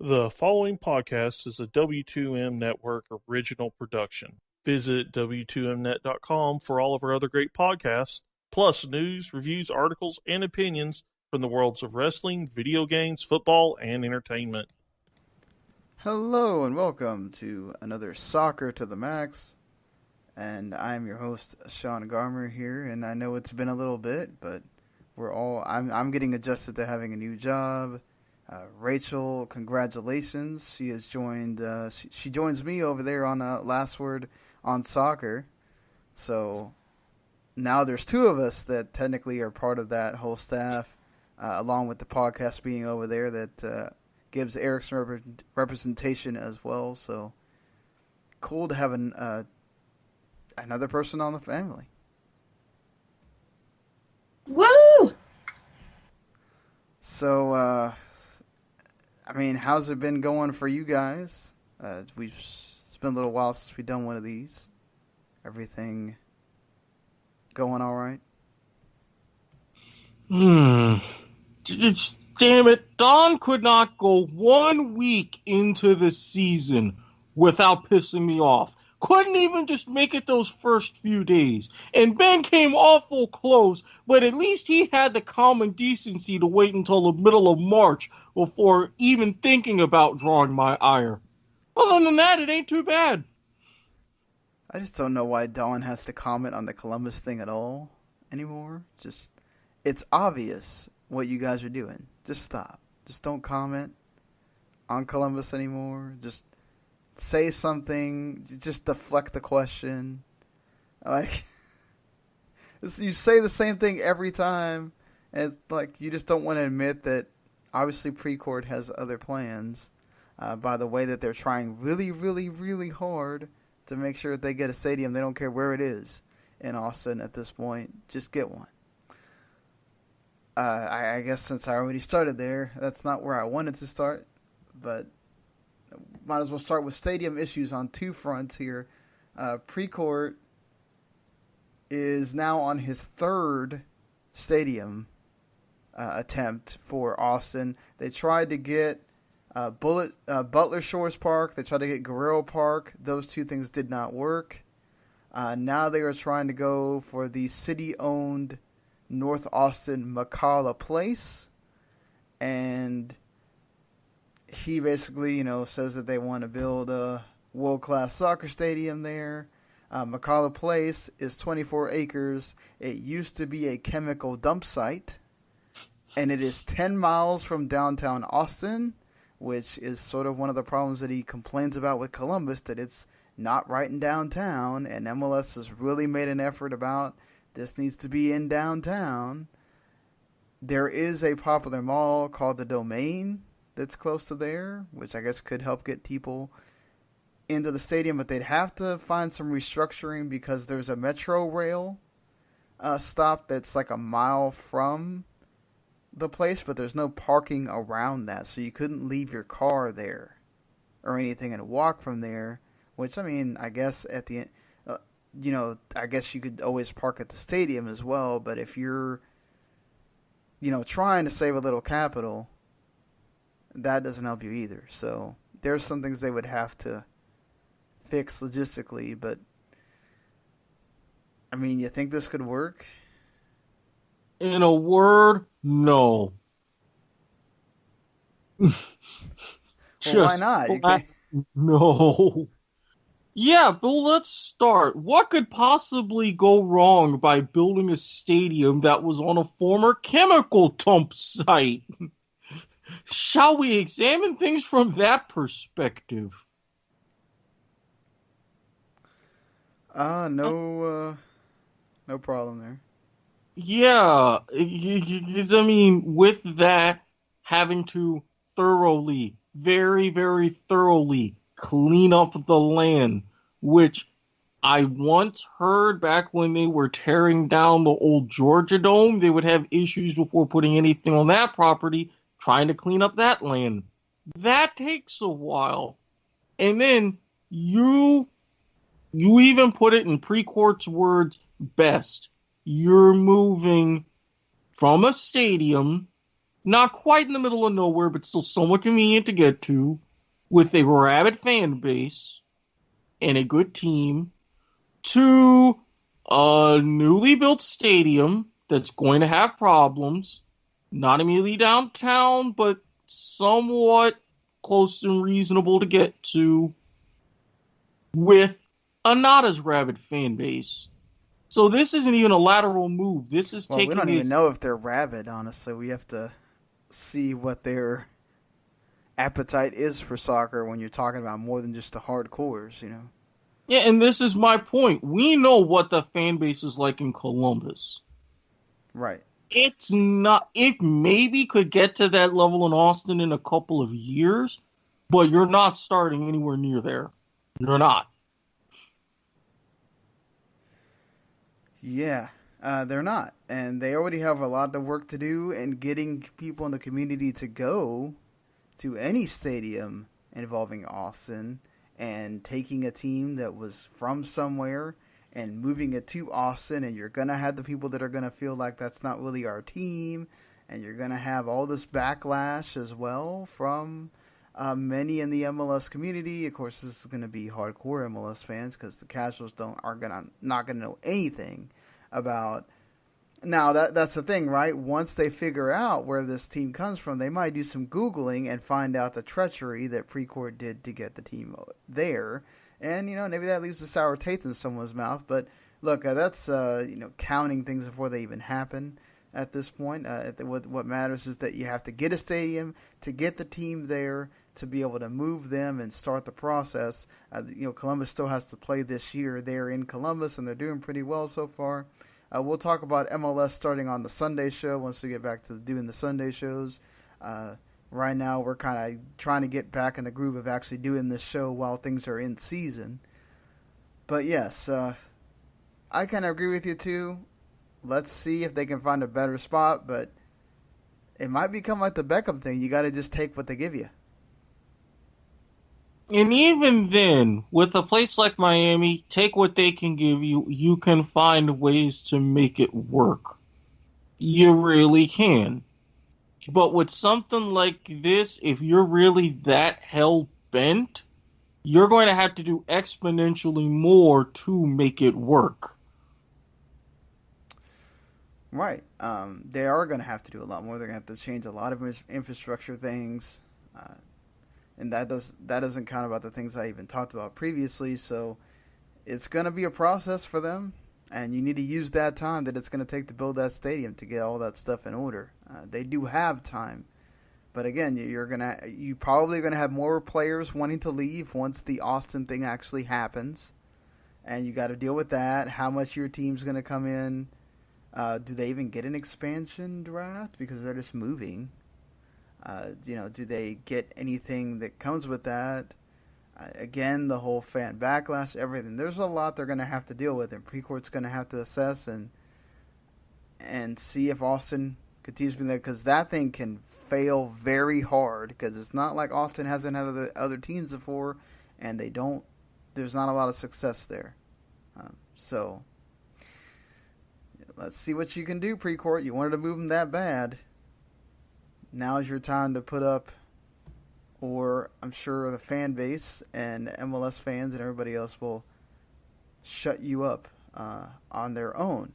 The following podcast is a W2M Network original production. Visit W2Mnet.com for all of our other great podcasts, plus news, reviews, articles, and opinions from the worlds of wrestling, video games, football, and entertainment. Hello and welcome to another Soccer to the Max. And I'm your host, Sean Garmer here, and I know it's been a little bit, but I'm getting adjusted to having a new job. Rachael, congratulations. She has joined, she joins me over there on Last Word on Soccer. So now there's two of us that technically are part of that whole staff, along with the podcast being over there that gives Erik some representation as well. So cool to have another person on the family. Woo! So, how's it been going for you guys? It's been a little while since we've done one of these. Everything going all right? Damn it, Don could not go 1 week into the season without pissing me off. Couldn't even just make it those first few days. And Ben came awful close, but at least he had the common decency to wait until the middle of March before even thinking about drawing my ire. Other than that, it ain't too bad. I just don't know why Don has to comment on the Columbus thing at all anymore. It's obvious what you guys are doing. Just stop. Just don't comment on Columbus anymore. Just say something. Just deflect the question. Like, you say the same thing every time, and it's like you just don't want to admit that obviously Precourt has other plans. By the way that they're trying really, really, really hard to make sure that they get a stadium. They don't care where it is in Austin at this point. Just get one. I guess since I already started there, that's not where I wanted to start, but might as well start with stadium issues on two fronts here. Precourt is now on his third stadium attempt for Austin. They tried to get Butler Shores Park. They tried to get Guerrero Park. Those two things did not work. Now they are trying to go for the city-owned North Austin McCalla Place, and he basically, says that they want to build a world-class soccer stadium there. McCalla Place is 24 acres. It used to be a chemical dump site, and it is 10 miles from downtown Austin, which is sort of one of the problems that he complains about with Columbus, that it's not right in downtown, and MLS has really made an effort about this needs to be in downtown. There is a popular mall called the Domain that's close to there, which I guess could help get people into the stadium, but they'd have to find some restructuring because there's a metro rail stop that's like a mile from the place, but there's no parking around that, so you couldn't leave your car there or anything and walk from there, which, I guess at the end, I guess you could always park at the stadium as well, but if you're, trying to save a little capital, that doesn't help you either. So there's some things they would have to fix logistically, but, you think this could work? In a word, no. Well, why not? No. Yeah, but let's start. What could possibly go wrong by building a stadium that was on a former chemical dump site? Shall we examine things from that perspective? No problem there. Yeah, with that, having to very, very thoroughly clean up the land, which I once heard back when they were tearing down the old Georgia Dome, they would have issues before putting anything on that property, trying to clean up that land. That takes a while. And then you even put it in Precourt's words best. You're moving from a stadium not quite in the middle of nowhere, but still somewhat convenient to get to, with a rabid fan base and a good team, to a newly built stadium that's going to have problems, not immediately downtown, but somewhat close and reasonable to get to, with a not as rabid fan base. So this isn't even a lateral move. This is taking. We don't even know if they're rabid, honestly. We have to see what their appetite is for soccer when you're talking about more than just the hardcores, you know. Yeah, and this is my point. We know what the fan base is like in Columbus. Right. It's not. It maybe could get to that level in Austin in a couple of years, but you're not starting anywhere near there. You're not. Yeah, they're not. And they already have a lot of work to do in getting people in the community to go to any stadium involving Austin and taking a team that was from somewhere and moving it to Austin. And you're going to have the people that are going to feel like that's not really our team. And you're going to have all this backlash as well from many in the MLS community. Of course, this is going to be hardcore MLS fans because the casuals not going to know anything about. Now that's the thing, right? Once they figure out where this team comes from, they might do some Googling and find out the treachery that Precourt did to get the team there. And maybe that leaves a sour taste in someone's mouth. But look, that's counting things before they even happen. At this point, what matters is that you have to get a stadium to get the team there, to be able to move them and start the process. Columbus still has to play this year. They're in Columbus, and they're doing pretty well so far. We'll talk about MLS starting on the Sunday show once we get back to doing the Sunday shows. Right now, we're kind of trying to get back in the groove of actually doing this show while things are in season. But yes, I kind of agree with you too. Let's see if they can find a better spot, but it might become like the Beckham thing. You got to just take what they give you. And even then, with a place like Miami, take what they can give you. You can find ways to make it work. You really can. But with something like this, if you're really that hell-bent, you're going to have to do exponentially more to make it work. Right. They are going to have to do a lot more. They're going to have to change a lot of infrastructure things. And that doesn't count about the things I even talked about previously. So it's going to be a process for them. And you need to use that time that it's going to take to build that stadium to get all that stuff in order. They do have time. But again, you're probably going to have more players wanting to leave once the Austin thing actually happens. And you got to deal with that. How much your team's going to come in. Do they even get an expansion draft because they're just moving? Do they get anything that comes with that? Again, the whole fan backlash, everything. There's a lot they're going to have to deal with, and Precourt's going to have to assess and see if Austin continues being there, because that thing can fail very hard. Because it's not like Austin hasn't had other teams before, and there's not a lot of success there. So let's see what you can do, Precourt. You wanted to move them that bad. Now is your time to put up, or I'm sure the fan base and MLS fans and everybody else will shut you up on their own.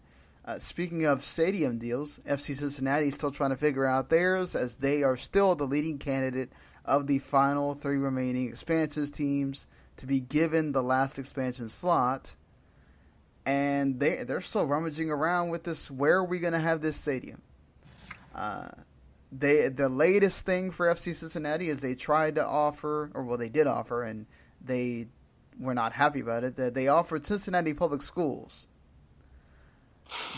Speaking of stadium deals, FC Cincinnati is still trying to figure out theirs, as they are still the leading candidate of the final 3 remaining expansions teams to be given the last expansion slot. And they're still rummaging around with this. Where are we going to have this stadium? The latest thing for FC Cincinnati is they tried to offer, they did offer, and they were not happy about it, that they offered Cincinnati Public Schools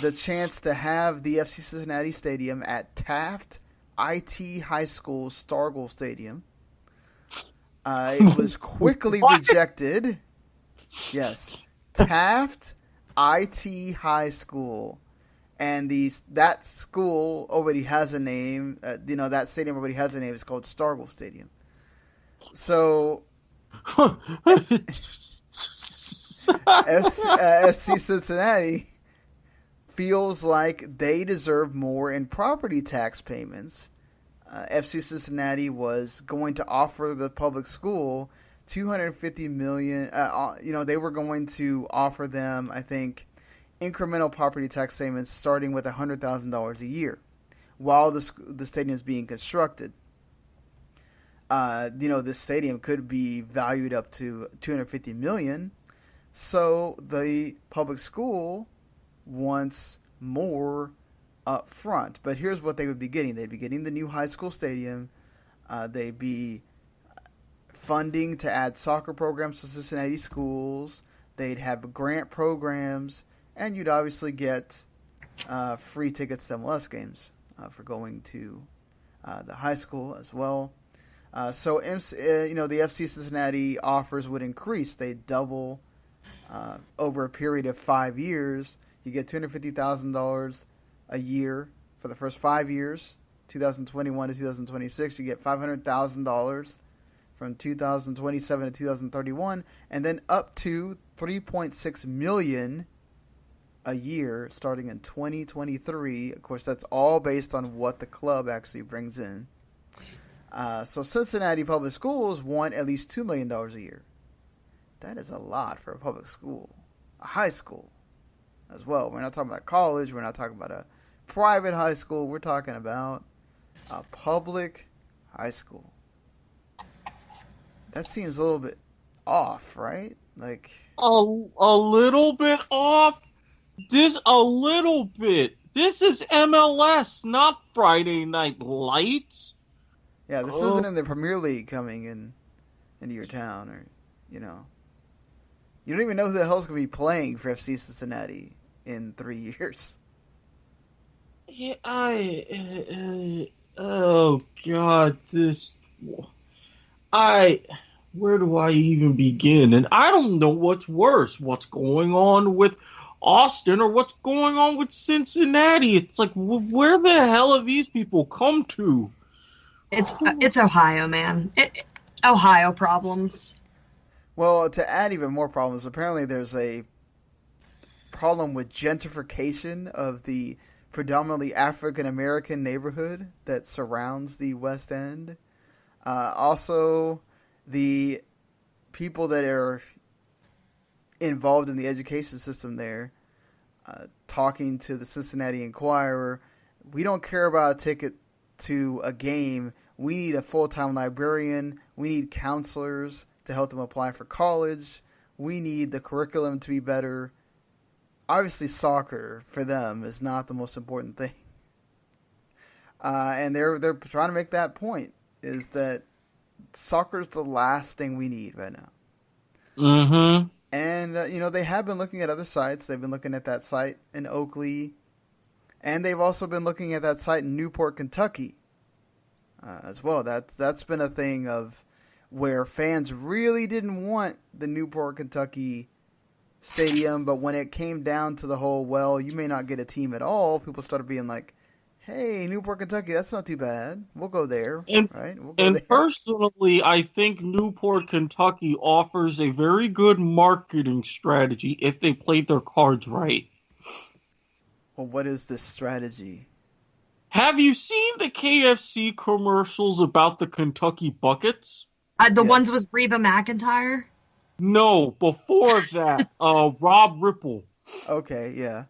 the chance to have the FC Cincinnati Stadium at Taft IT High School Stargell Stadium. It was quickly rejected. Yes. Taft IT High School. And that school already has a name. That stadium already has a name. It's called Stargell Stadium. So, FC Cincinnati feels like they deserve more in property tax payments FC Cincinnati was going to offer the public school $250 million. They were going to offer them, I think, incremental property tax payments starting with $100,000 a year while the stadium is being constructed. This stadium could be valued up to $250 million. So the public school wants more up front. But here's what they would be getting. They'd be getting the new high school stadium. They'd be funding to add soccer programs to Cincinnati schools. They'd have grant programs. And you'd obviously get free tickets to MLS games for going to the high school as well. So the FC Cincinnati offers would increase. They'd double over a period of 5 years. You get $250,000 a year for the first 5 years, 2021 to 2026. You get $500,000 from 2027 to 2031, and then up to $3.6 million a year starting in 2023. Of course, that's all based on what the club actually brings in. So Cincinnati Public Schools want at least $2 million a year. That is a lot for a public school, a high school as well. We're not talking about college. We're not talking about a private high school. We're talking about a public high school. That seems a little bit off, right? Like a little bit off. A little bit. This is MLS, not Friday Night Lights. Yeah, this isn't in the Premier League coming into your town, or you don't even know who the hell's going to be playing for FC Cincinnati in 3 years. Yeah, oh God, where do I even begin? And I don't know what's worse, what's going on with Austin or what's going on with Cincinnati. It's like, where the hell have these people come to? It's Ohio, man. Ohio problems. Well, to add even more problems, apparently there's a problem with gentrification of the predominantly African-American neighborhood that surrounds the West End. Also, the people that are involved in the education system there, talking to the Cincinnati Enquirer, we don't care about a ticket to a game. We need a full-time librarian. We need counselors to help them apply for college. We need the curriculum to be better. Obviously, soccer for them is not the most important thing. And they're trying to make that point, is that soccer is the last thing we need right now. Mm-hmm. And, they have been looking at other sites. They've been looking at that site in Oakley. And they've also been looking at that site in Newport, Kentucky as well. That's been a thing of where fans really didn't want the Newport, Kentucky stadium. But when it came down to the whole, well, you may not get a team at all, people started being like, hey, Newport, Kentucky, that's not too bad. We'll go there. Right? We'll go there. Personally, I think Newport, Kentucky offers a very good marketing strategy if they played their cards right. Well, what is this strategy? Have you seen the KFC commercials about the Kentucky Buckets? The ones with Reba McEntire? No, before that, Rob Ripple. Okay, yeah.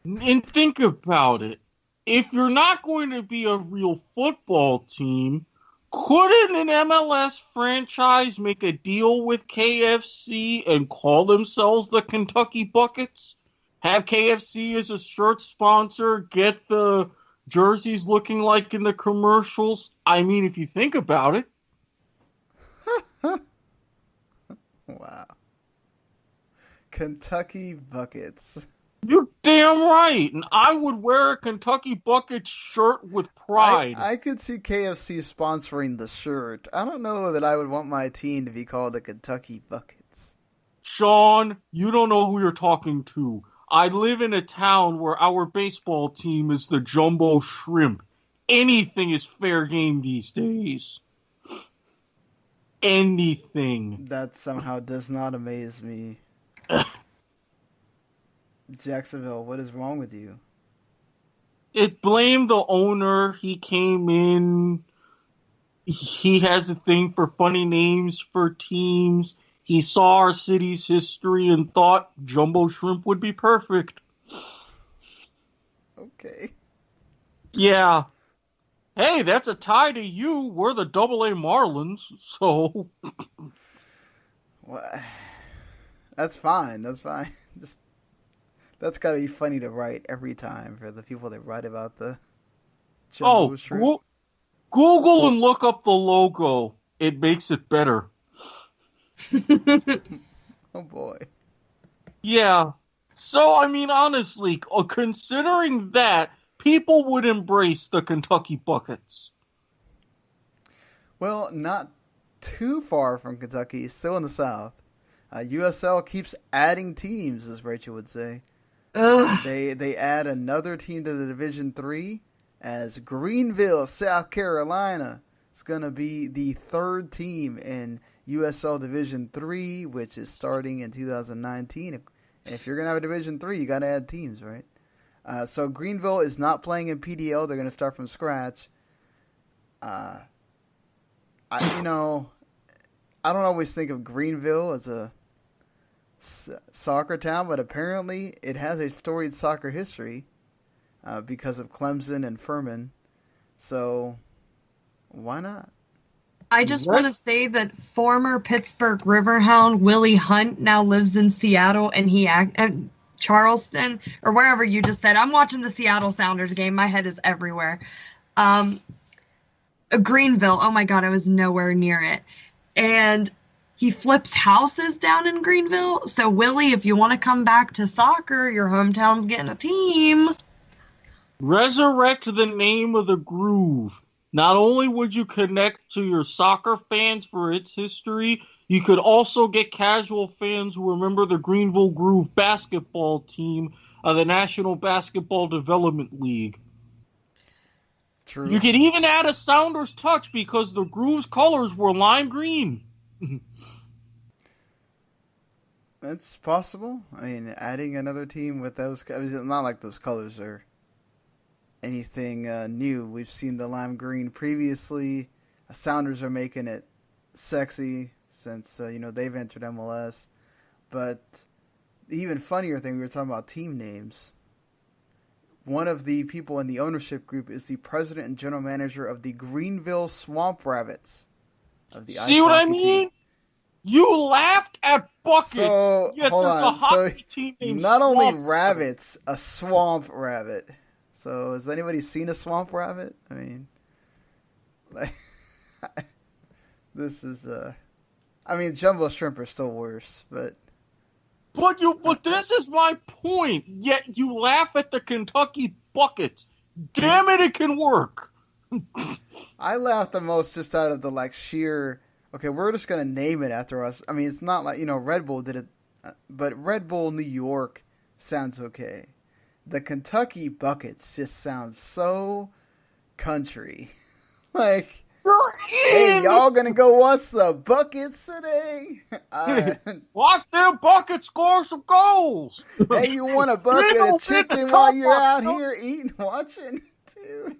And think about it. If you're not going to be a real football team, couldn't an MLS franchise make a deal with KFC and call themselves the Kentucky Buckets? Have KFC as a shirt sponsor, get the jerseys looking like in the commercials? I mean, if you think about it. Wow. Kentucky Buckets. You're damn right. And I would wear a Kentucky Buckets shirt with pride. I could see KFC sponsoring the shirt. I don't know that I would want my team to be called the Kentucky Buckets. Sean, you don't know who you're talking to. I live in a town where our baseball team is the Jumbo Shrimp. Anything is fair game these days. Anything. That somehow does not amaze me. Jacksonville, what is wrong with you? It blamed the owner. He came in. He has a thing for funny names for teams. He saw our city's history and thought Jumbo Shrimp would be perfect. Okay. Yeah. Hey, that's a tie to you. We're the AA Marlins, so... Well, that's fine. Just that's got to be funny to write every time for the people that write about the Jumbo Shrimp. Google and look up the logo. It makes it better. Oh, boy. Yeah. So, I mean, honestly, considering that, people would embrace the Kentucky Buckets. Well, not too far from Kentucky, still in the South. USL keeps adding teams, as Rachel would say. Ugh. They add another team to the Division 3 as Greenville, South Carolina. It's going to be the third team in USL Division 3, which is starting in 2019. And if you're going to have a Division 3, you got to add teams, right? So Greenville is not playing in PDL. They're going to start from scratch. I don't always think of Greenville as a soccer town, but apparently it has a storied soccer history because of Clemson and Furman. So why not? I just want to say that former Pittsburgh Riverhound Willie Hunt now lives in Seattle, and Charleston, or wherever you just said. I'm watching the Seattle Sounders game. My head is everywhere. Greenville, oh my God, I was nowhere near it. And he flips houses down in Greenville. So, Willie, if you want to come back to soccer, your hometown's getting a team. Resurrect the name of the Groove. Not only would you connect to your soccer fans for its history, you could also get casual fans who remember the Greenville Groove basketball team of the National Basketball Development League. True. You could even add a Sounders touch because the Groove's colors were lime green. It's possible. I mean, adding another team with those... it's not like those colors are anything new. We've seen the lime green previously. Sounders are making it sexy since, they've entered MLS. But the even funnier thing, we were talking about team names. One of the people in the ownership group is the president and general manager of the Greenville Swamp Rabbits. Of the See what I mean? Team. You laughed at buckets. So, Yet hold there's on. a hockey team named not Swamp only rabbits, a swamp rabbit. So, has anybody seen a swamp rabbit? I mean, like, this is Jumbo Shrimp are still worse, but this is my point. Yet you laugh at the Kentucky Buckets. Damn it can work. I laugh the most just out of the sheer. Okay, we're just gonna name it after us. I mean, it's not like Red Bull did it, but Red Bull New York sounds okay. The Kentucky Buckets just sounds so country. Like, hey, y'all gonna go watch the Buckets today? Watch them Buckets score some goals. Hey, you want a bucket of chicken while you're out here watching too?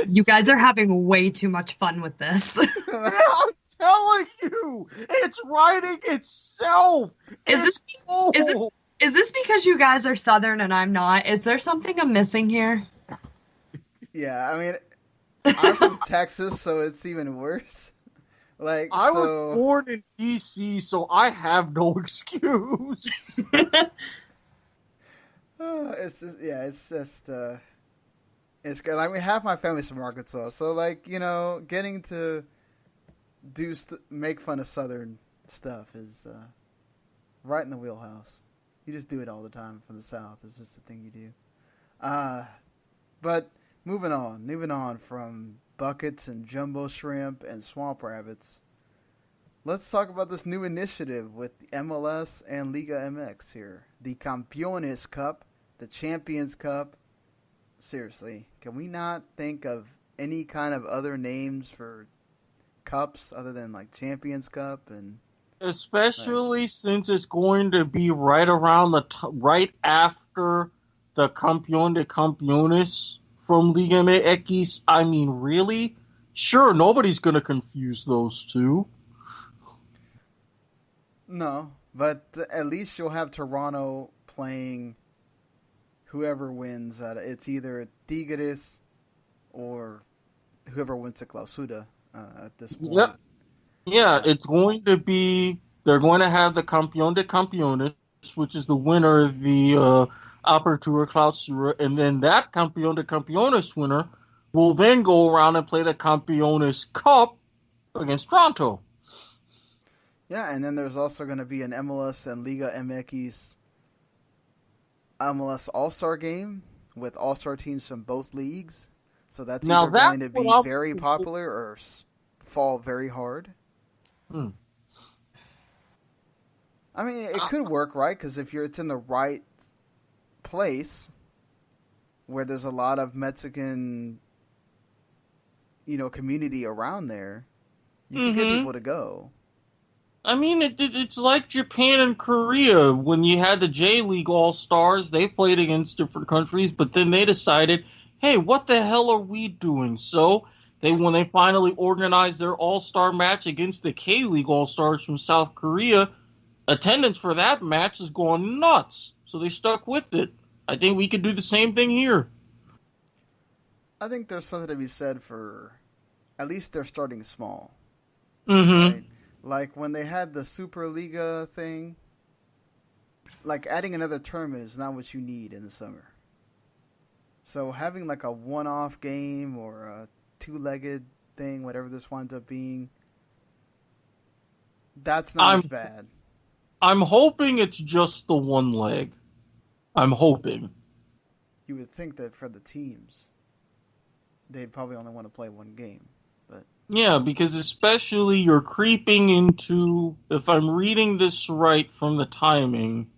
You guys are having way too much fun with this. I'm telling you, it's writing itself. Is this because you guys are Southern and I'm not? Is there something I'm missing here? Yeah, I mean, I'm from Texas, so it's even worse. I was born in D.C., so I have no excuse. It's good. Like, half my family's from Arkansas, so getting to make fun of Southern stuff is right in the wheelhouse. You just do it all the time from the South. It's just the thing you do. But moving on from buckets and jumbo shrimp and swamp rabbits, let's talk about this new initiative with the MLS and Liga MX here. The Campeones Cup, the Champions Cup. Seriously, can we not think of any kind of other names for cups other than Champions Cup? And especially since it's going to be right around right after the Campeón de Campeones from Liga MX. I mean, really? Sure, nobody's going to confuse those two. No, but at least you'll have Toronto playing whoever wins. It's either Tigres or whoever wins the Clausura at this point. Yep. Yeah, it's going to be, they're going to have the Campeón de Campeones, which is the winner of the Apertura Clausura, and then that Campeón de Campeones winner will then go around and play the Campeones Cup against Toronto. Yeah, and then there's also going to be an MLS and Liga MX MLS All-Star game with All-Star teams from both leagues. So that's either going to be very popular or fall very hard. I mean, it could work, right? Because if it's in the right place where there's a lot of Mexican, community around there, you can get people to go. I mean, it's like Japan and Korea. When you had the J-League All-Stars, they played against different countries, but then they decided, hey, what the hell are we doing? So when they finally organized their All-Star match against the K-League All-Stars from South Korea, attendance for that match is going nuts. So they stuck with it. I think we could do the same thing here. I think there's something to be said for, at least they're starting small. Right? Like when they had the Superliga thing, like adding another tournament is not what you need in the summer. So having like a one-off game or a two-legged thing, whatever this winds up being, that's not as bad. I'm hoping it's just the one leg. I'm hoping. You would think that for the teams, they'd probably only want to play one game. But yeah, because especially you're creeping into, if I'm reading this right from the timing,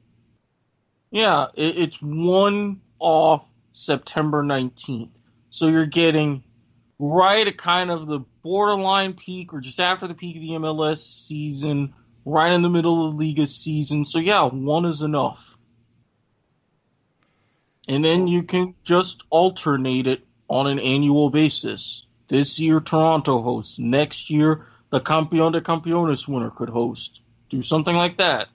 yeah, it's one off September 19th. So you're getting right at kind of the borderline peak or just after the peak of the MLS season, right in the middle of the Liga season. So yeah, one is enough. And then you can just alternate it on an annual basis. This year, Toronto hosts. Next year, the Campeón de Campeones winner could host. Do something like that.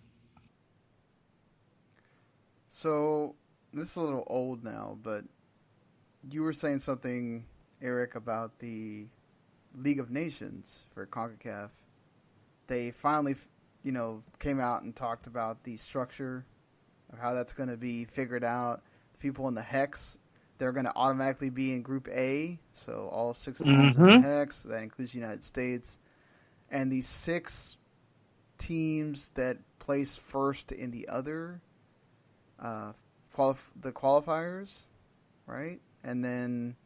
So, this is a little old now, but you were saying something, Eric, about the League of Nations for CONCACAF. They finally, came out and talked about the structure of how that's going to be figured out. The people in the Hex, they're going to automatically be in Group A, so all 6 teams in the Hex. That includes the United States. And the 6 teams that place first in the other, the qualifiers, right? And then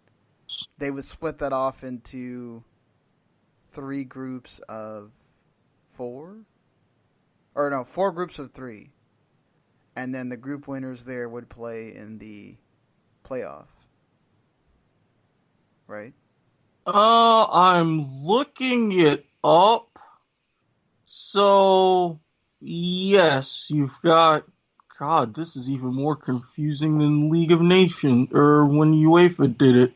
they would split that off into 3 groups of 4. Or no, 4 groups of 3. And then the group winners there would play in the playoff. Right? I'm looking it up. So, yes, you've got... God, this is even more confusing than League of Nations, or when UEFA did it.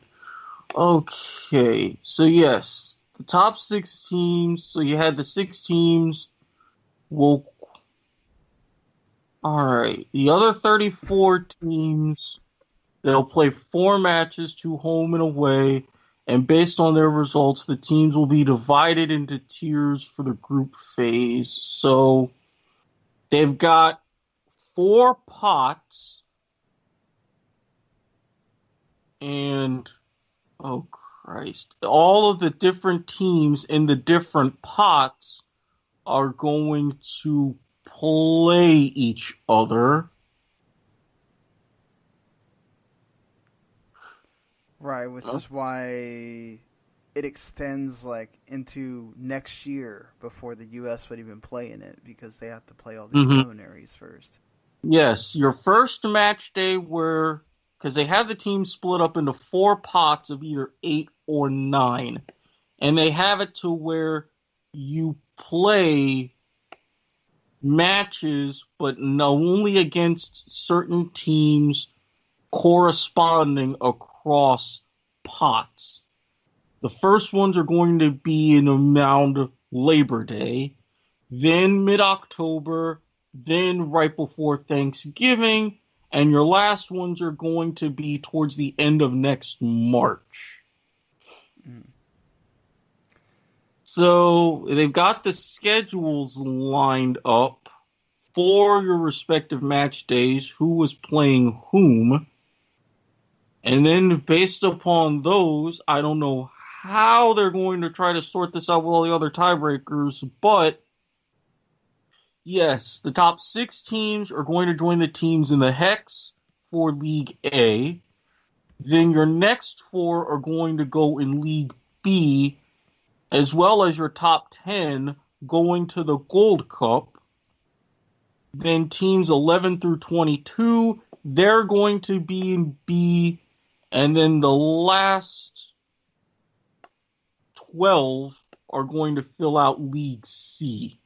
Okay, so yes, the top 6 teams, so you had the 6 teams, alright, the other 34 teams, they'll play 4 matches, 2 home and away, and based on their results, the teams will be divided into tiers for the group phase. So, they've got 4 pots, and, oh Christ, all of the different teams in the different pots are going to play each other. Right, which is why it extends into next year before the U.S. would even play in it, because they have to play all these preliminaries first. Yes, your first match day because they have the team split up into 4 pots of either 8 or 9. And they have it to where you play matches, but only against certain teams corresponding across pots. The first ones are going to be in around Labor Day, then mid-October, then right before Thanksgiving, and your last ones are going to be towards the end of next March. So they've got the schedules lined up for your respective match days, who was playing whom. And then based upon those, I don't know how they're going to try to sort this out with all the other tiebreakers, but yes, the top 6 teams are going to join the teams in the Hex for League A. Then your next 4 are going to go in League B, as well as your top 10 going to the Gold Cup. Then teams 11 through 22, they're going to be in B. And then the last 12 are going to fill out League C.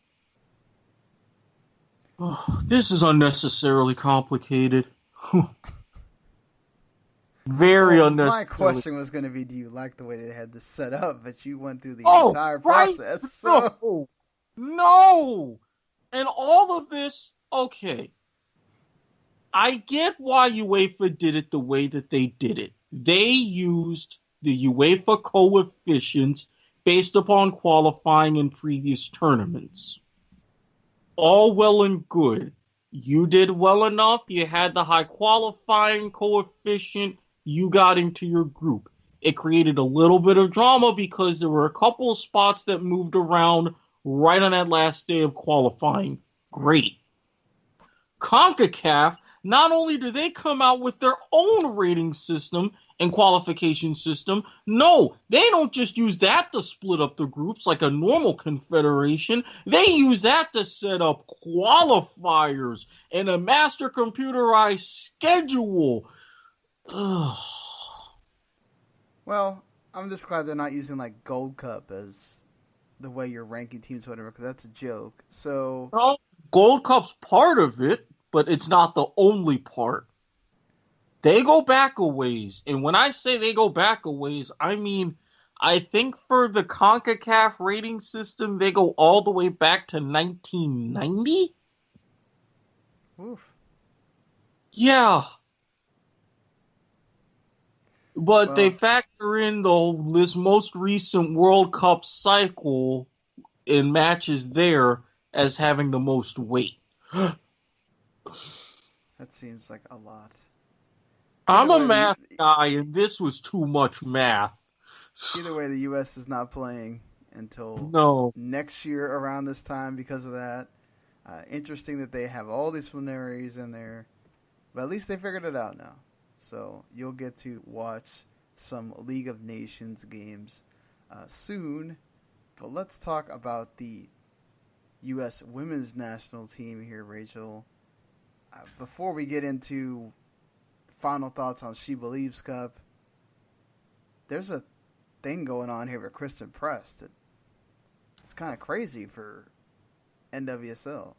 Oh, this is unnecessarily complicated. Very unnecessary. My question was going to be, do you like the way they had this set up? But you went through the entire process. So. No! And all of this, okay. I get why UEFA did it the way that they did it. They used the UEFA coefficients based upon qualifying in previous tournaments. All well and good. You did well enough. You had the high qualifying coefficient. You got into your group. It created a little bit of drama because there were a couple of spots that moved around right on that last day of qualifying. Great. CONCACAF, not only do they come out with their own rating system and qualification system, no, they don't just use that to split up the groups like a normal confederation. They use that to set up qualifiers and a master computerized schedule. Ugh. Well, I'm just glad they're not using like Gold Cup as the way you're ranking teams, or whatever, because that's a joke. So, well, Gold Cup's part of it, but it's not the only part. They go back a ways. And when I say they go back a ways, I mean, I think for the CONCACAF rating system, they go all the way back to 1990? Oof. Yeah. But they factor in this most recent World Cup cycle in matches there as having the most weight. That seems like a lot. I'm a math guy, and this was too much math. Either way, the U.S. is not playing until next year around this time because of that. Interesting that they have all these familiarities in there, but at least they figured it out now. So you'll get to watch some League of Nations games soon. But let's talk about the U.S. women's national team here, Rachel. Before we get into final thoughts on SheBelieves Cup, there's a thing going on here with Christen Press that it's kind of crazy for NWSL.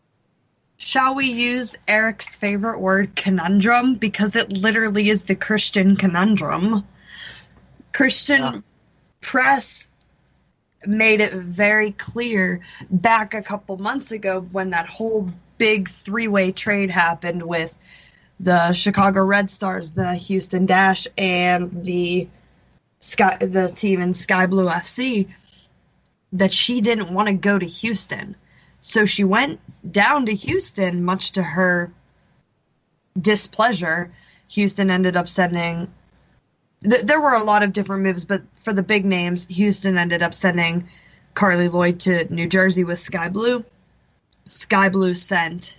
Shall we use Erik's favorite word, conundrum? Because it literally is the Christian conundrum. Christen Press made it very clear back a couple months ago when that whole big 3-way trade happened with the Chicago Red Stars, the Houston Dash, and the team in Sky Blue FC, that she didn't want to go to Houston. So she went down to Houston, much to her displeasure. Houston ended up sending... There were a lot of different moves, but for the big names, Houston ended up sending Carly Lloyd to New Jersey with Sky Blue. Sky Blue sent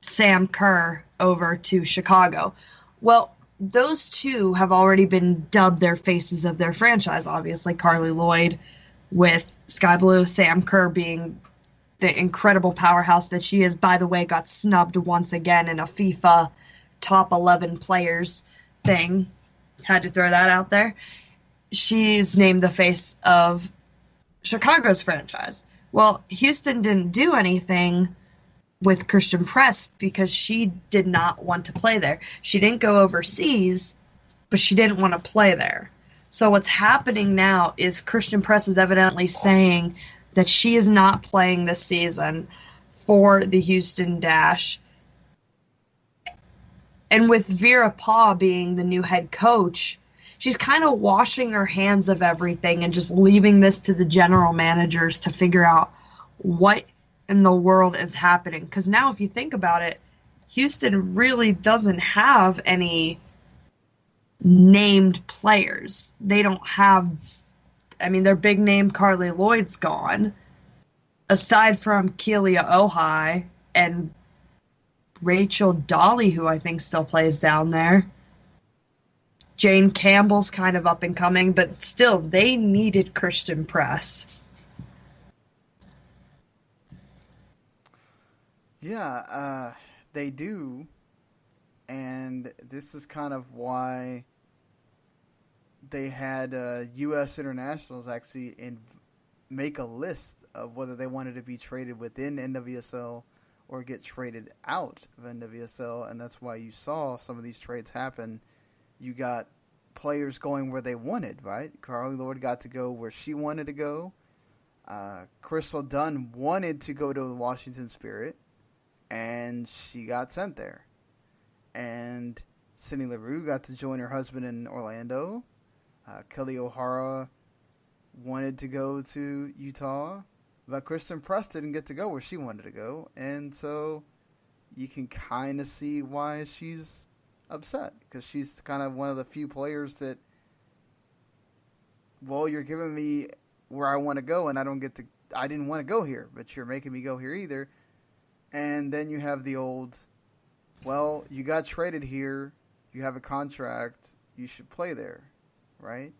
Sam Kerr over to Chicago. Well, those two have already been dubbed their faces of their franchise, obviously. Carly Lloyd with Sky Blue, Sam Kerr being the incredible powerhouse that she is. By the way, got snubbed once again in a FIFA top 11 players thing. Had to throw that out there. She's named the face of Chicago's franchise. Well, Houston didn't do anything with Christen Press because she did not want to play there. She didn't go overseas, but she didn't want to play there. So what's happening now is Christen Press is evidently saying that she is not playing this season for the Houston Dash. And with Vera Pauw being the new head coach, she's kind of washing her hands of everything and just leaving this to the general managers to figure out what in the world is happening. Because now if you think about it, Houston really doesn't have any named players. They don't have, I mean, their big name Carly Lloyd's gone. Aside from Kealia Ohai and Rachel Dolly, who I think still plays down there. Jane Campbell's kind of up and coming, but still, they needed Christen Press. Yeah, they do. And this is kind of why they had U.S. internationals actually make a list of whether they wanted to be traded within NWSL or get traded out of NWSL, and that's why you saw some of these trades happen. You got players going where they wanted, right? Carly Lloyd got to go where she wanted to go. Crystal Dunn wanted to go to the Washington Spirit, and she got sent there. And Cindy LaRue got to join her husband in Orlando. Kelly O'Hara wanted to go to Utah, but Christen Press didn't get to go where she wanted to go, and so you can kind of see why she's upset, because she's kind of one of the few players that, well, you're giving me where I want to go, and I didn't want to go here, but you're making me go here either. And then you have the old, well, you got traded here, you have a contract, you should play there, right?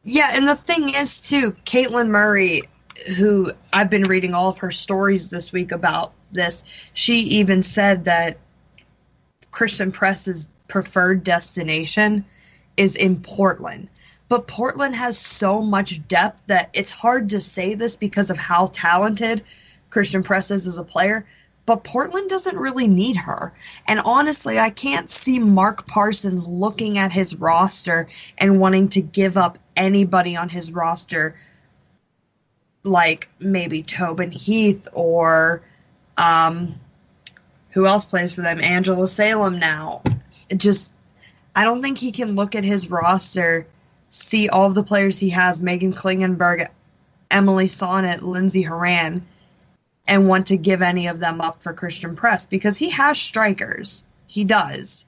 Yeah, and the thing is, too, Caitlin Murray, who I've been reading all of her stories this week about this, she even said that Christen Press's preferred destination is in Portland. But Portland has so much depth that it's hard to say this because of how talented Christen Press is as a player. But Portland doesn't really need her. And honestly, I can't see Mark Parsons looking at his roster and wanting to give up anybody on his roster, like maybe Tobin Heath or who else plays for them? Angela Salem now. I don't think he can look at his roster, see all of the players he has, Megan Klingenberg, Emily Sonnet, Lindsay Horan, and want to give any of them up for Christen Press, because he has strikers. He does.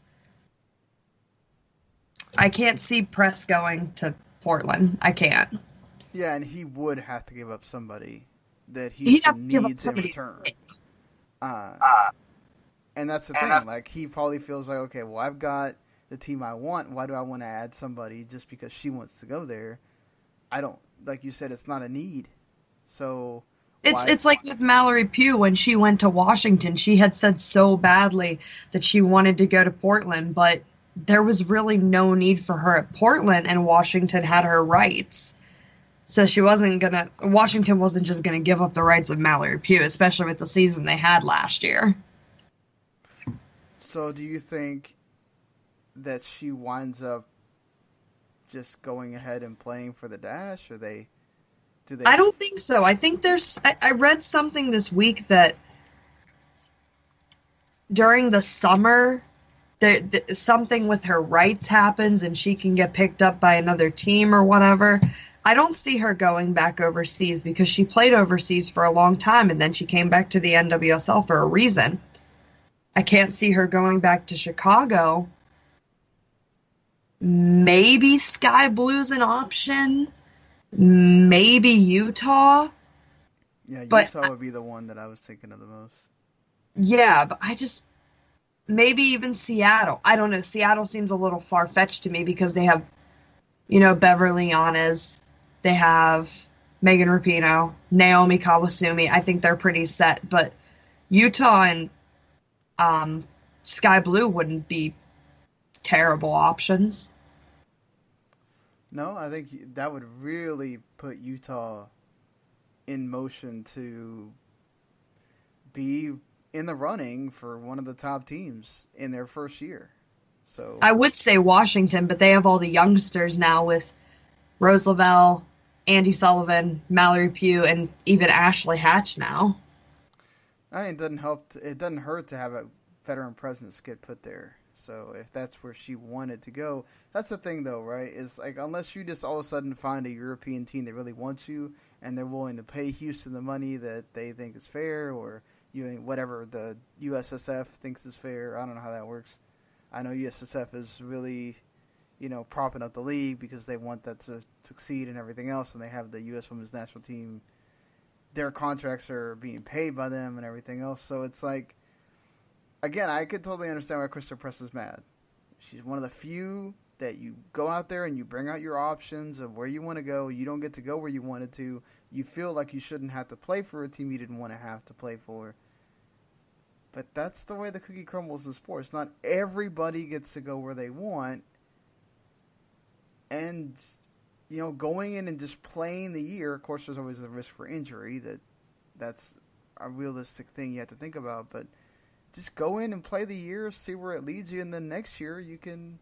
I can't see Press going to Portland. I can't. Yeah, and he would have to give up somebody that he needs in return. And that's the thing. Like, he probably feels like, okay, well, I've got the team I want. Why do I want to add somebody just because she wants to go there? I don't. Like you said, it's not a need. So it's like with Mallory Pugh when she went to Washington. She had said so badly that she wanted to go to Portland, but there was really no need for her at Portland, and Washington had her rights. So Washington wasn't just going to give up the rights of Mallory Pugh, especially with the season they had last year. So do you think that she winds up just going ahead and playing for the Dash, or do they? I don't think so. I think I read something this week that during the summer, something with her rights happens and she can get picked up by another team or whatever. I don't see her going back overseas because she played overseas for a long time and then she came back to the NWSL for a reason. I can't see her going back to Chicago. Maybe Sky Blue's an option. Maybe Utah. Yeah, Utah would be the one that I was thinking of the most. Yeah, but maybe even Seattle. I don't know. Seattle seems a little far-fetched to me because they have, Beverly Yanes. They have Megan Rapinoe, Naomi Kawasumi. I think they're pretty set. But Utah and Sky Blue wouldn't be terrible options. No, I think that would really put Utah in motion to be in the running for one of the top teams in their first year. So I would say Washington, but they have all the youngsters now with Rose Lavelle, Andy Sullivan, Mallory Pugh, and even Ashley Hatch now. I mean, it doesn't hurt to have a veteran presence get put there. So if that's where she wanted to go, that's the thing though, right? Is like, unless you just all of a sudden find a European team that really wants you and they're willing to pay Houston the money that they think is fair, or whatever the USSF thinks is fair. I don't know how that works. I know USSF is really, propping up the league because they want that to succeed and everything else, and they have the U.S. Women's National Team. Their contracts are being paid by them and everything else. So it's like, again, I could totally understand why Christen Press is mad. She's one of the few that you go out there and you bring out your options of where you want to go. You don't get to go where you wanted to. You feel like you shouldn't have to play for a team you didn't want to have to play for. But that's the way the cookie crumbles in sports. Not everybody gets to go where they want. And, going in and just playing the year, of course, there's always a risk for injury. That's a realistic thing you have to think about. But just go in and play the year, see where it leads you, and then next year you can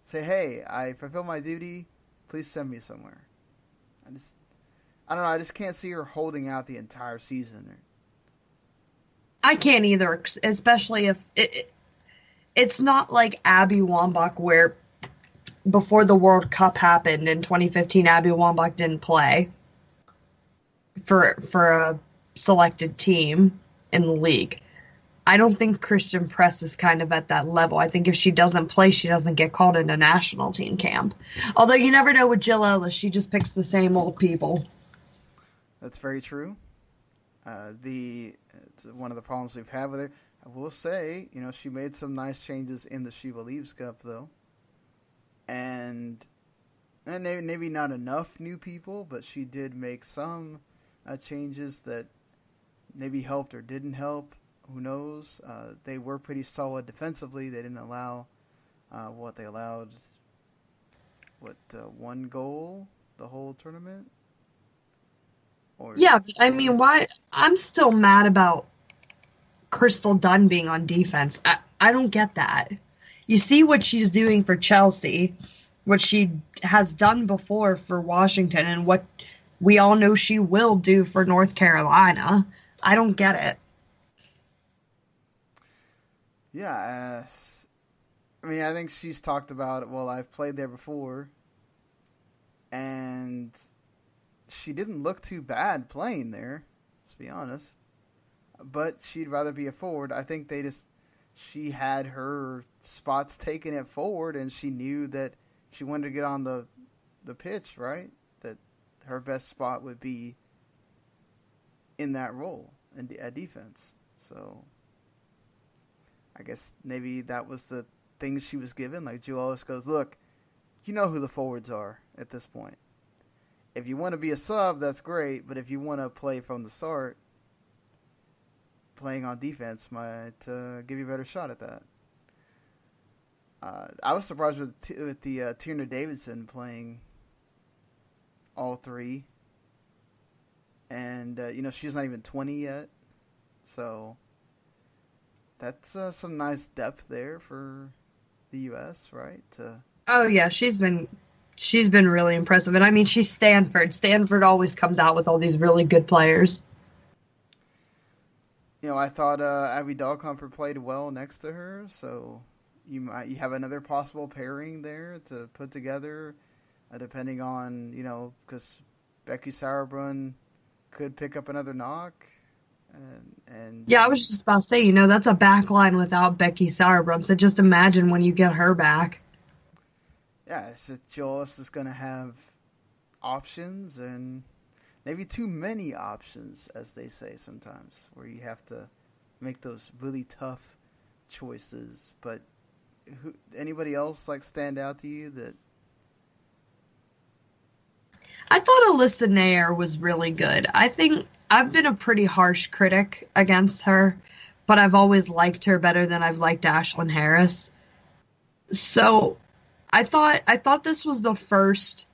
say, hey, I fulfill my duty, please send me somewhere. I don't know, I just can't see her holding out the entire season. I can't either, especially if it's not like Abby Wambach, where before the World Cup happened in 2015, Abby Wambach didn't play for a selected team in the league. I don't think Christen Press is kind of at that level. I think if she doesn't play, she doesn't get called into national team camp. Although you never know with Jill Ellis. She just picks the same old people. That's very true. One of the problems we've had with her, I will say, she made some nice changes in the SheBelieves Cup, though. And maybe not enough new people, but she did make some changes that maybe helped or didn't help. Who knows? They were pretty solid defensively. They didn't allow they allowed one goal the whole tournament. Yeah, I mean, why? I'm still mad about Crystal Dunn being on defense. I don't get that. You see what she's doing for Chelsea, what she has done before for Washington, and what we all know she will do for North Carolina. I don't get it. Yeah, I think she's talked about it. Well, I've played there before, and she didn't look too bad playing there, let's be honest. But she'd rather be a forward. I think she had her spots taken at forward, and she knew that if she wanted to get on the pitch, right, that her best spot would be in that role, at defense. So I guess maybe that was the thing she was given. Like, Jill always goes, look, you know who the forwards are at this point. If you want to be a sub, that's great. But if you want to play from the start, playing on defense might give you a better shot at that. I was surprised with the Tierna Davidson playing all three. And, she's not even 20 yet. So that's some nice depth there for the U.S., right? Oh, yeah, she's been really impressive. And, I mean, she's Stanford. Stanford always comes out with all these really good players. I thought Abby Dahlkomper played well next to her, so you have another possible pairing there to put together, depending on, because Becky Sauerbrunn could pick up another knock. And yeah, I was just about to say, that's a back line without Becky Sauerbrunn, so just imagine when you get her back. Yeah, so Jules is going to have options, and maybe too many options, as they say sometimes, where you have to make those really tough choices. But anybody else stand out to you that? I thought Alyssa Nair was really good. I think I've been a pretty harsh critic against her, but I've always liked her better than I've liked Ashlyn Harris. So I thought this was the first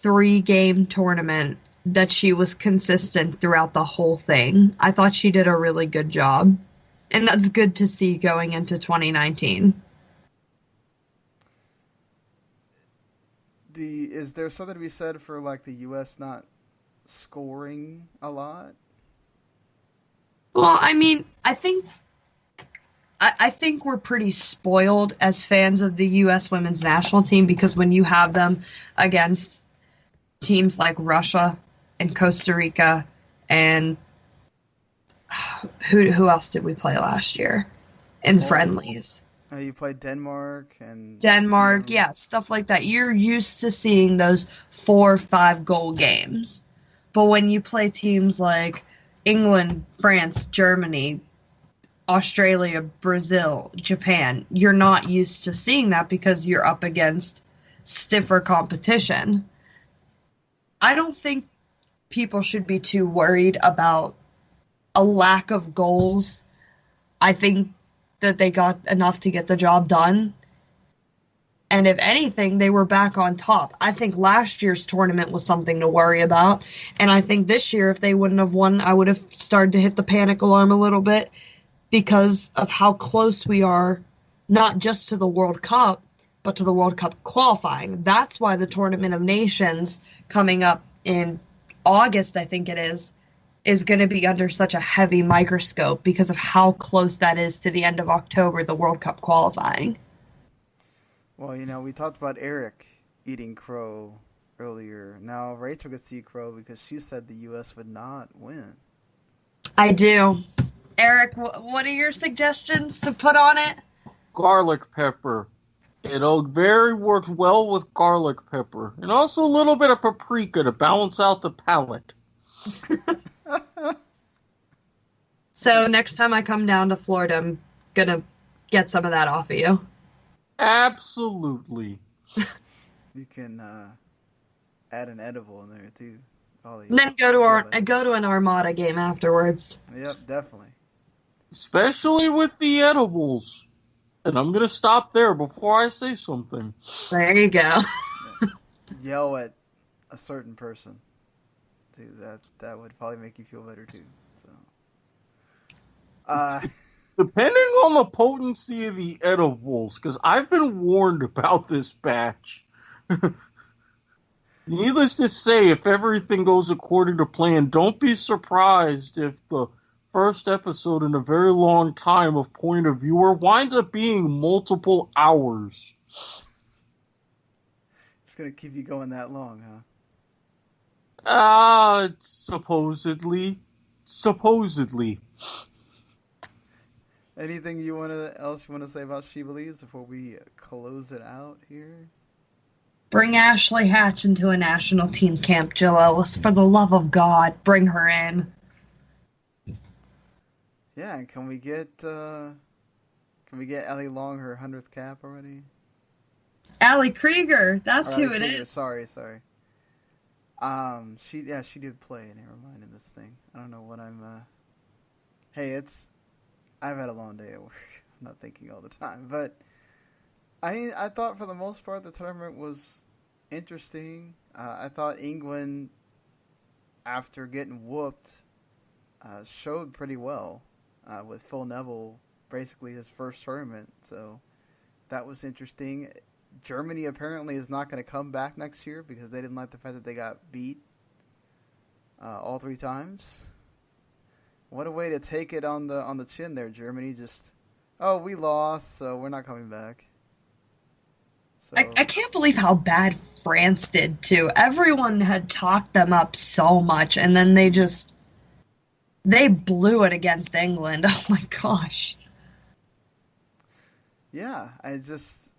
3-game tournament that she was consistent throughout the whole thing. I thought she did a really good job. And that's good to see going into 2019. Is there something to be said for like the U.S. not scoring a lot? Well, I mean, I think we're pretty spoiled as fans of the U.S. women's national team, because when you have them against teams like Russia and Costa Rica and who else did we play last year in friendlies? You played Denmark and yeah, stuff like that. You're used to seeing those 4 or 5 goal games. But when you play teams like England, France, Germany, Australia, Brazil, Japan, you're not used to seeing that because you're up against stiffer competition. I don't think people should be too worried about a lack of goals. I think that they got enough to get the job done. And if anything, they were back on top. I think last year's tournament was something to worry about. And I think this year, if they wouldn't have won, I would have started to hit the panic alarm a little bit because of how close we are, not just to the World Cup, but to the World Cup qualifying. That's why the Tournament of Nations coming up in August, I think it is going to be under such a heavy microscope because of how close that is to the end of October, the World Cup qualifying. Well, we talked about Erik eating crow earlier. Now Rachel gets to eat crow because she said the U.S. would not win. I do. Erik, what are your suggestions to put on it? Garlic pepper. It'll very work well with garlic pepper. And also a little bit of paprika to balance out the palate. So next time I come down to Florida, I'm going to get some of that off of you. Absolutely. You can add an edible in there too. And then go to an Armada game afterwards. Yep, definitely. Especially with the edibles. And I'm going to stop there before I say something. There you go. Yell at a certain person. Dude, that would probably make you feel better too. So, depending on the potency of the edibles, because I've been warned about this batch. Needless to say, if everything goes according to plan, don't be surprised if the first episode in a very long time of Point of Viewer winds up being multiple hours. It's going to keep you going that long, huh? Supposedly. Anything else you want to say about SheBelieves before we close it out here? Bring Ashley Hatch into a national team camp, Jill Ellis. For the love of God, bring her in. Yeah, and can we get Ellie Long her 100th cap already? Allie Krieger, that's who it is. Sorry. She did play. Never mind in this thing. I don't know what I'm. Hey, I've had a long day at work. I'm not thinking all the time, but I thought for the most part the tournament was interesting. I thought England, after getting whooped, showed pretty well with Phil Neville, basically his first tournament. So that was interesting. Germany apparently is not going to come back next year because they didn't like the fact that they got beat all 3 times. What a way to take it on the chin there, Germany. Just, we lost, so we're not coming back. So, I can't believe how bad France did, too. Everyone had talked them up so much, and then they blew it against England. Oh, my gosh. Yeah, it's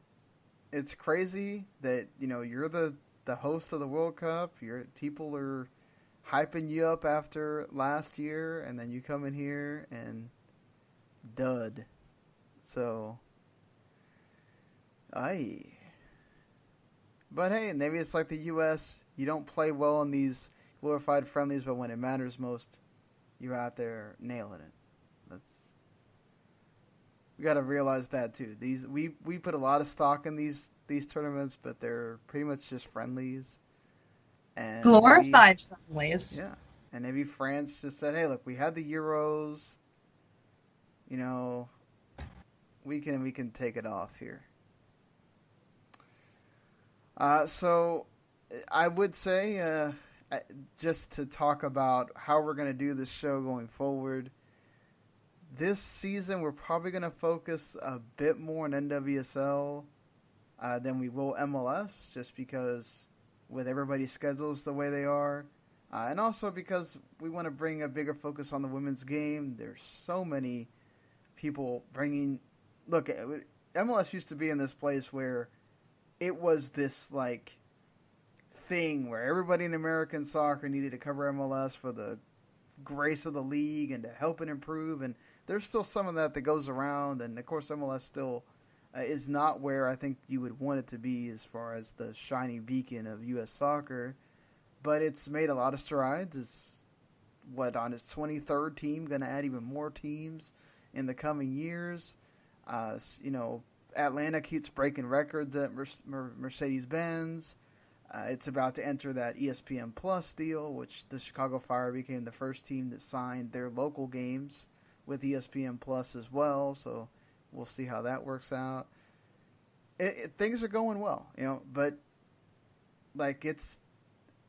crazy that, you're the host of the World Cup. People are hyping you up after last year, and then you come in here and dud. So, but hey, maybe it's like the U.S. You don't play well in these glorified friendlies, but when it matters most, you're out there nailing it. We got to realize that too. We put a lot of stock in these tournaments, but they're pretty much just friendlies. And glorified friendlies. Yeah. And maybe France just said, hey, look, we had the Euros. we can take it off here. So I would say, just to talk about how we're going to do this show going forward, this season we're probably going to focus a bit more on NWSL than we will MLS, just because with everybody's schedules the way they are, and also because we want to bring a bigger focus on the women's game. There's so many people bringing... Look, MLS used to be in this place where it was this, like, thing where everybody in American soccer needed to cover MLS for the grace of the league and to help it improve, and there's still some of that goes around, and of course MLS still is not where I think you would want it to be as far as the shining beacon of U.S. soccer, but it's made a lot of strides. It's, on its 23rd team, going to add even more teams in the coming years. Atlanta keeps breaking records at Mercedes-Benz. It's about to enter that ESPN Plus deal, which the Chicago Fire became the first team that signed their local games with ESPN Plus as well. So we'll see how that works out. Things are going well, but it's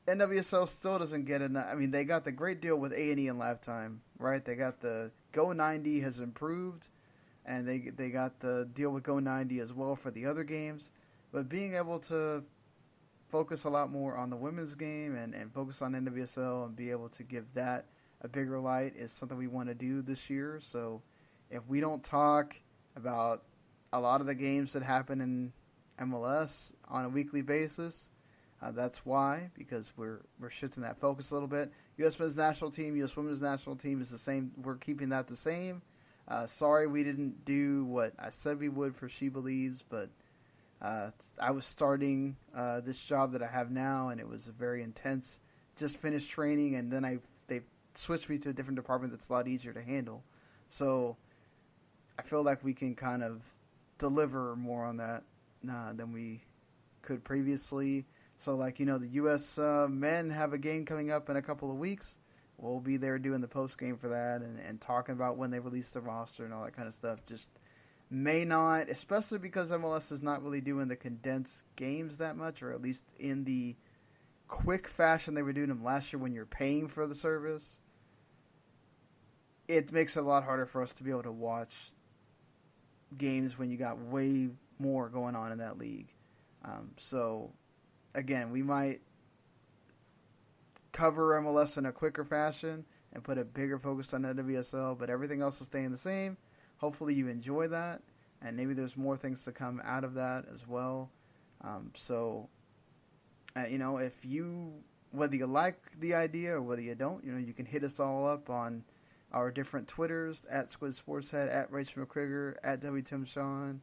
NWSL still doesn't get enough. I mean, they got the great deal with A&E and Lifetime, right? They got the Go 90 has improved, and they got the deal with Go 90 as well for the other games. But being able to focus a lot more on the women's game and focus on NWSL and be able to give that a bigger light is something we want to do this year. So if we don't talk about a lot of the games that happen in MLS on a weekly basis, that's why, because we're shifting that focus a little bit. U.S. men's national team, U.S. women's national team is the same. We're keeping that the same. Sorry we didn't do what I said we would for SheBelieves, but I was starting this job that I have now, and it was very intense. Just finished training, and then they switched me to a different department that's a lot easier to handle. So I feel like we can kind of deliver more on that than we could previously. So, the U.S. men have a game coming up in a couple of weeks. We'll be there doing the post game for that and talking about when they release the roster and all that kind of stuff. Just may not, especially because MLS is not really doing the condensed games that much, or at least in the quick fashion they were doing them last year when you're paying for the service. It makes it a lot harder for us to be able to watch games when you got way more going on in that league. So, again, we might cover MLS in a quicker fashion and put a bigger focus on NWSL, but everything else is staying the same. Hopefully you enjoy that, and maybe there's more things to come out of that as well. If whether you like the idea or whether you don't, you can hit us all up on our different Twitters, at Squid Sportshead, at Rachael McKriger, at WTimSean.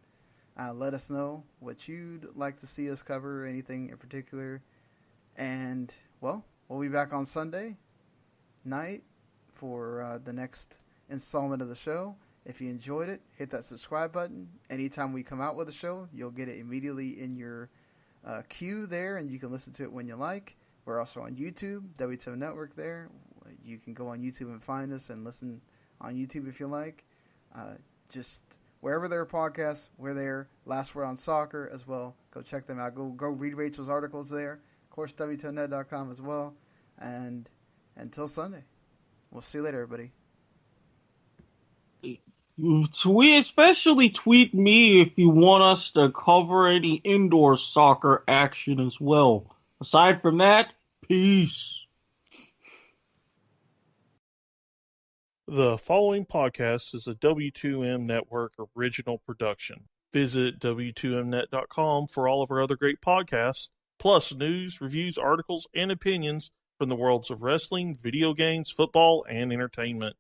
Let us know what you'd like to see us cover, anything in particular. And, we'll be back on Sunday night for the next installment of the show. If you enjoyed it, hit that subscribe button. Anytime we come out with a show, you'll get it immediately in your queue there, and you can listen to it when you like. We're also on YouTube, WTIM Network there. You can go on YouTube and find us and listen on YouTube if you like. Just wherever there are podcasts, we're there. Last Word on Soccer as well. Go check them out. Go read Rachel's articles there. Of course, WTIMnet.com as well. And until Sunday, we'll see you later, everybody. Especially tweet me if you want us to cover any indoor soccer action as well. Aside from that, peace. The following podcast is a W2M Network original production. Visit W2Mnet.com for all of our other great podcasts, plus news, reviews, articles, and opinions from the worlds of wrestling, video games, football, and entertainment.